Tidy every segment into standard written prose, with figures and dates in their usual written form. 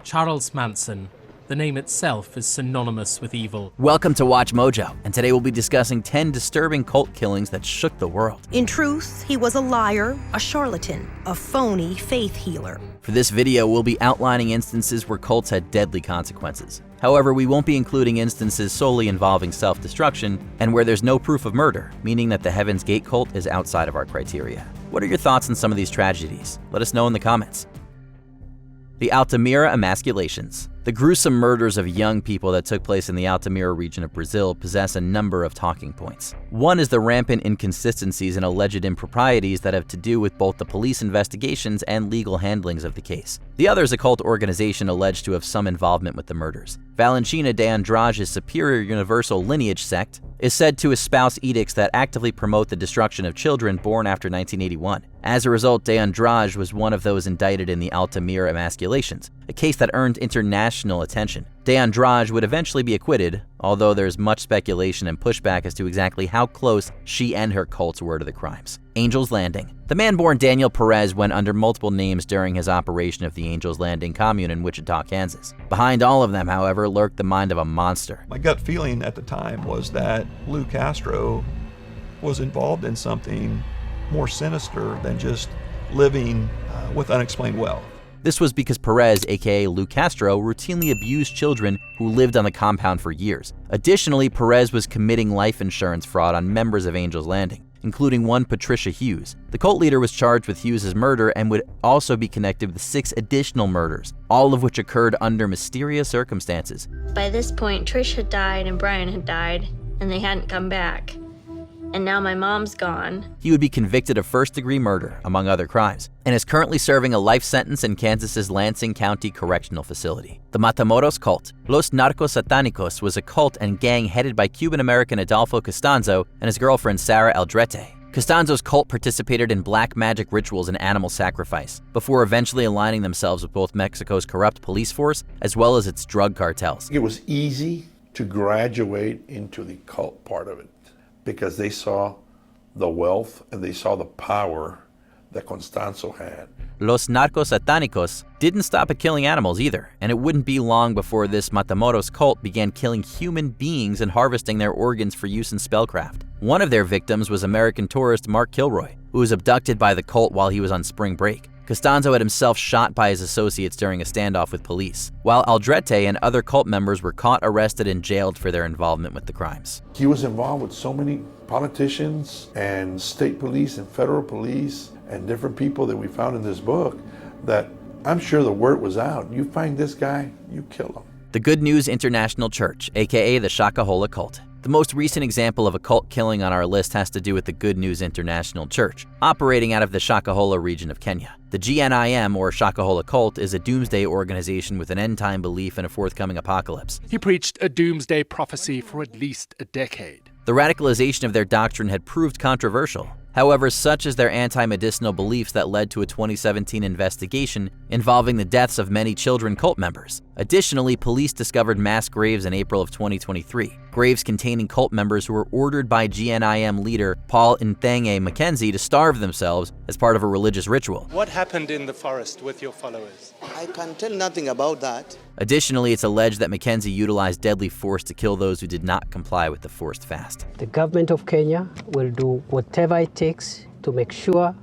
Charles Manson. The name itself is synonymous with evil. Welcome to Watch Mojo, and today we'll be discussing 10 disturbing cult killings that shook the world. In truth, he was a liar, a charlatan, a phony faith healer. For this video, we'll be outlining instances where cults had deadly consequences. However, we won't be including instances solely involving self-destruction and where there's no proof of murder, meaning that the Heaven's Gate cult is outside of our criteria. What are your thoughts on some of these tragedies? Let us know in the comments. The Altamira Emaculations. The gruesome murders of young people that took place in the Altamira region of Brazil possess a number of talking points. One is the rampant inconsistencies and alleged improprieties that have to do with both the police investigations and legal handlings of the case. The other is a cult organization alleged to have some involvement with the murders. Valentina de Andrade's Superior Universal Lineage sect is said to espouse edicts that actively promote the destruction of children born after 1981. As a result, de Andrade was one of those indicted in the Altamira Emaculations, a case that earned international attention. De Andrade would eventually be acquitted, although there's much speculation and pushback as to exactly how close she and her cults were to the crimes. Angel's Landing. The man born Daniel Perez went under multiple names during his operation of the Angel's Landing commune in Wichita, Kansas. Behind all of them, however, lurked the mind of a monster. My gut feeling at the time was that Lou Castro was involved in something more sinister than just living with unexplained wealth. This was because Perez, aka Lou Castro, routinely abused children who lived on the compound for years. Additionally, Perez was committing life insurance fraud on members of Angel's Landing, including one Patricia Hughes. The cult leader was charged with Hughes' murder and would also be connected with 6 additional murders, all of which occurred under mysterious circumstances. By this point, Trish had died and Brian had died, and they hadn't come back. And now my mom's gone. He would be convicted of first-degree murder, among other crimes, and is currently serving a life sentence in Kansas's Lansing County Correctional Facility. The Matamoros Cult. Los Narcos Satánicos was a cult and gang headed by Cuban-American Adolfo Costanzo and his girlfriend Sara Aldrete. Costanzo's cult participated in black magic rituals and animal sacrifice, before eventually aligning themselves with both Mexico's corrupt police force as well as its drug cartels. It was easy to graduate into the cult part of it, because they saw the wealth and they saw the power that Costanzo had. Los Narcos Satánicos didn't stop at killing animals either, and it wouldn't be long before this Matamoros cult began killing human beings and harvesting their organs for use in spellcraft. One of their victims was American tourist Mark Kilroy, who was abducted by the cult while he was on spring break. Costanzo had himself shot by his associates during a standoff with police, while Aldrete and other cult members were caught, arrested, and jailed for their involvement with the crimes. He was involved with so many politicians and state police and federal police and different people that we found in this book that I'm sure the word was out. You find this guy, you kill him. The Good News International Church, aka the Shakahola cult. The most recent example of a cult killing on our list has to do with the Good News International Church, operating out of the Shakahola region of Kenya. The GNIM, or Shakahola cult, is a doomsday organization with an end-time belief in a forthcoming apocalypse. He preached a doomsday prophecy for at least a decade. The radicalization of their doctrine had proved controversial. However, such is their anti-medicinal beliefs that led to a 2017 investigation involving the deaths of many children cult members. Additionally, police discovered mass graves in April of 2023, graves containing cult members who were ordered by GNIM leader Paul Nthenge Mackenzie to starve themselves as part of a religious ritual. What happened in the forest with your followers? I can tell nothing about that. Additionally, it's alleged that Mackenzie utilized deadly force to kill those who did not comply with the forced fast. The government of Kenya will do whatever it takes to make sure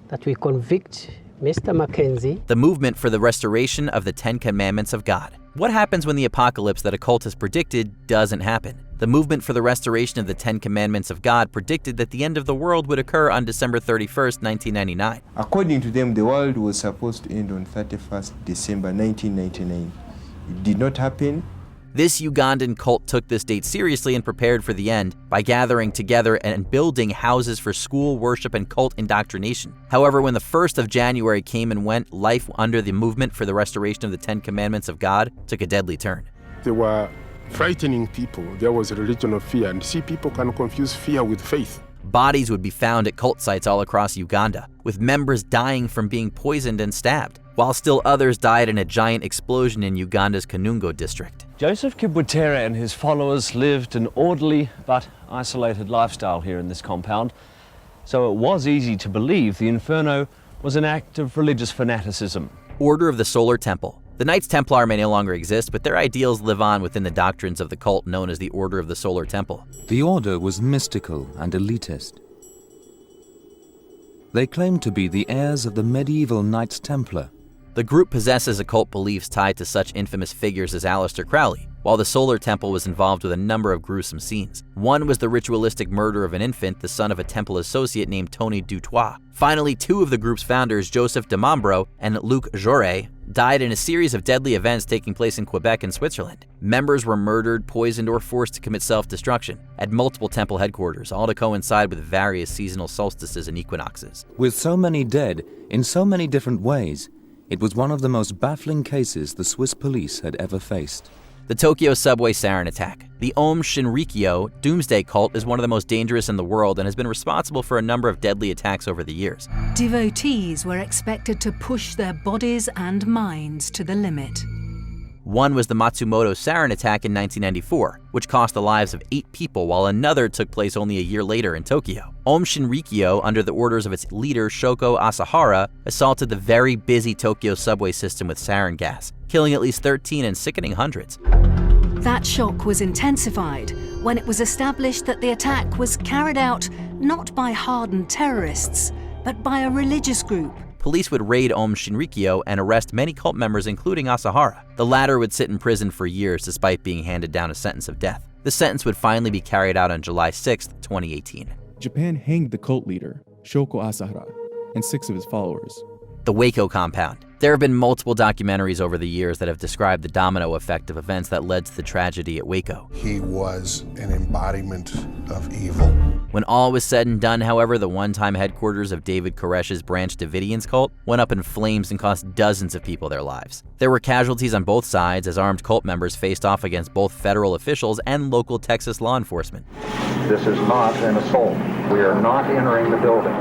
that we convict Mr. Mackenzie. The movement for the restoration of the 10 Commandments of God. What happens when the apocalypse that a cult has predicted doesn't happen? The movement for the restoration of the 10 Commandments of God predicted that the end of the world would occur on December 31st, 1999. According to them, the world was supposed to end on 31st December 1999. It did not happen. This Ugandan cult took this date seriously and prepared for the end by gathering together and building houses for school worship and cult indoctrination. However, when the 1st of January came and went, life under the movement for the restoration of the 10 Commandments of God took a deadly turn. They were frightening people. There was a religion of fear, and see, people can confuse fear with faith. Bodies would be found at cult sites all across Uganda, with members dying from being poisoned and stabbed, while still others died in a giant explosion in Uganda's Kanungo district. Joseph Kibwetere and his followers lived an orderly but isolated lifestyle here in this compound, so it was easy to believe the inferno was an act of religious fanaticism. Order of the Solar Temple. The Knights Templar may no longer exist, but their ideals live on within the doctrines of the cult known as the Order of the Solar Temple. The order was mystical and elitist. They claimed to be the heirs of the medieval Knights Templar. The group possesses occult beliefs tied to such infamous figures as Aleister Crowley, while the Solar Temple was involved with a number of gruesome scenes. One was the ritualistic murder of an infant, the son of a temple associate named Tony Dutoit. Finally, two of the group's founders, Joseph de Mombro and Luc Jouret, died in a series of deadly events taking place in Quebec and Switzerland. Members were murdered, poisoned, or forced to commit self-destruction at multiple temple headquarters, all to coincide with various seasonal solstices and equinoxes. With so many dead, in so many different ways, it was one of the most baffling cases the Swiss police had ever faced. The Tokyo subway sarin attack. The Om Shinrikyo doomsday cult is one of the most dangerous in the world and has been responsible for a number of deadly attacks over the years. Devotees were expected to push their bodies and minds to the limit. One was the Matsumoto Sarin attack in 1994, which cost the lives of 8 people, while another took place only a year later in Tokyo. Om Shinrikyo, under the orders of its leader Shoko Asahara, assaulted the very busy Tokyo subway system with sarin gas, killing at least 13 and sickening hundreds. That shock was intensified when it was established that the attack was carried out not by hardened terrorists, but by a religious group. Police would raid Om Shinrikyo and arrest many cult members, including Asahara. The latter would sit in prison for years despite being handed down a sentence of death. The sentence would finally be carried out on July 6, 2018. Japan hanged the cult leader, Shoko Asahara, and 6 of his followers. The Waco compound. There have been multiple documentaries over the years that have described the domino effect of events that led to the tragedy at Waco. He was an embodiment of evil. When all was said and done, however, the one-time headquarters of David Koresh's Branch Davidians cult went up in flames and cost dozens of people their lives. There were casualties on both sides as armed cult members faced off against both federal officials and local Texas law enforcement. This is not an assault. We are not entering the building.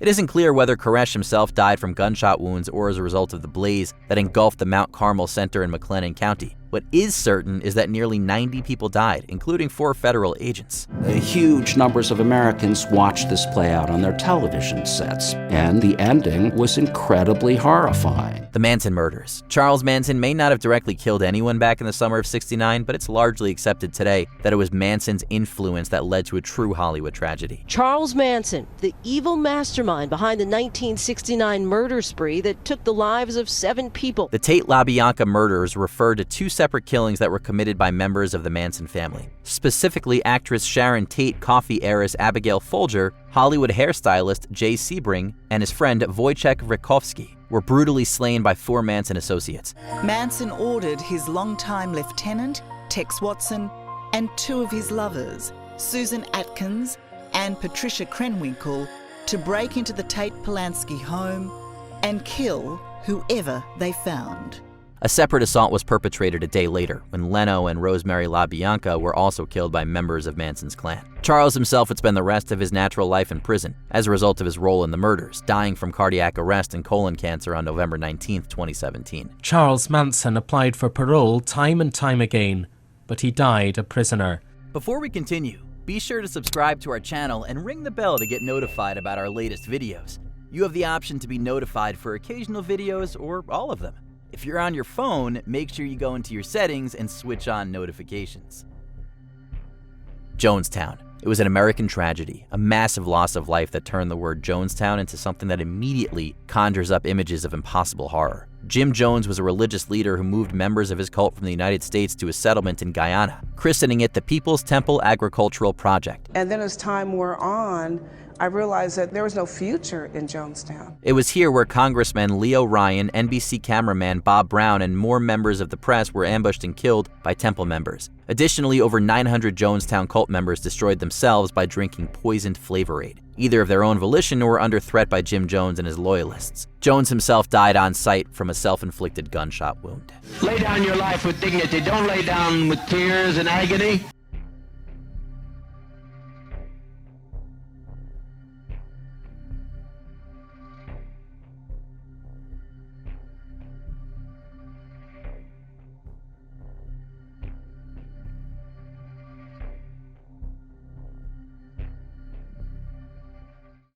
It isn't clear whether Koresh himself died from gunshot wounds or as a result of the blaze that engulfed the Mount Carmel Center in McLennan County. What is certain is that nearly 90 people died, including 4 federal agents. Huge numbers of Americans watched this play out on their television sets, and the ending was incredibly horrifying. The Manson murders. Charles Manson may not have directly killed anyone back in the summer of '69, but it's largely accepted today that it was Manson's influence that led to a true Hollywood tragedy. Charles Manson, the evil mastermind behind the 1969 murder spree that took the lives of 7 people. The Tate LaBianca murders refer to 2 separate killings that were committed by members of the Manson family. Specifically, actress Sharon Tate, coffee heiress Abigail Folger, Hollywood hairstylist Jay Sebring, and his friend Wojciech Rykovsky were brutally slain by 4 Manson associates. Manson ordered his longtime lieutenant, Tex Watson, and 2 of his lovers, Susan Atkins and Patricia Krenwinkel, to break into the Tate Polanski home and kill whoever they found. A separate assault was perpetrated a day later, when Leno and Rosemary LaBianca were also killed by members of Manson's clan. Charles himself would spend the rest of his natural life in prison as a result of his role in the murders, dying from cardiac arrest and colon cancer on November 19, 2017. Charles Manson applied for parole time and time again, but he died a prisoner. Before we continue, be sure to subscribe to our channel and ring the bell to get notified about our latest videos. You have the option to be notified for occasional videos or all of them. If you're on your phone, make sure you go into your settings and switch on notifications. Jonestown. It was an American tragedy, a massive loss of life that turned the word Jonestown into something that immediately conjures up images of impossible horror. Jim Jones was a religious leader who moved members of his cult from the United States to a settlement in Guyana, christening it the People's Temple Agricultural Project. And then as time wore on, I realized that there was no future in Jonestown. It was here where Congressman Leo Ryan, NBC cameraman Bob Brown, and more members of the press were ambushed and killed by temple members. Additionally, over 900 Jonestown cult members destroyed themselves by drinking poisoned Flavor Aid, either of their own volition or under threat by Jim Jones and his loyalists. Jones himself died on site from a self-inflicted gunshot wound. Lay down your life with dignity. Don't lay down with tears and agony.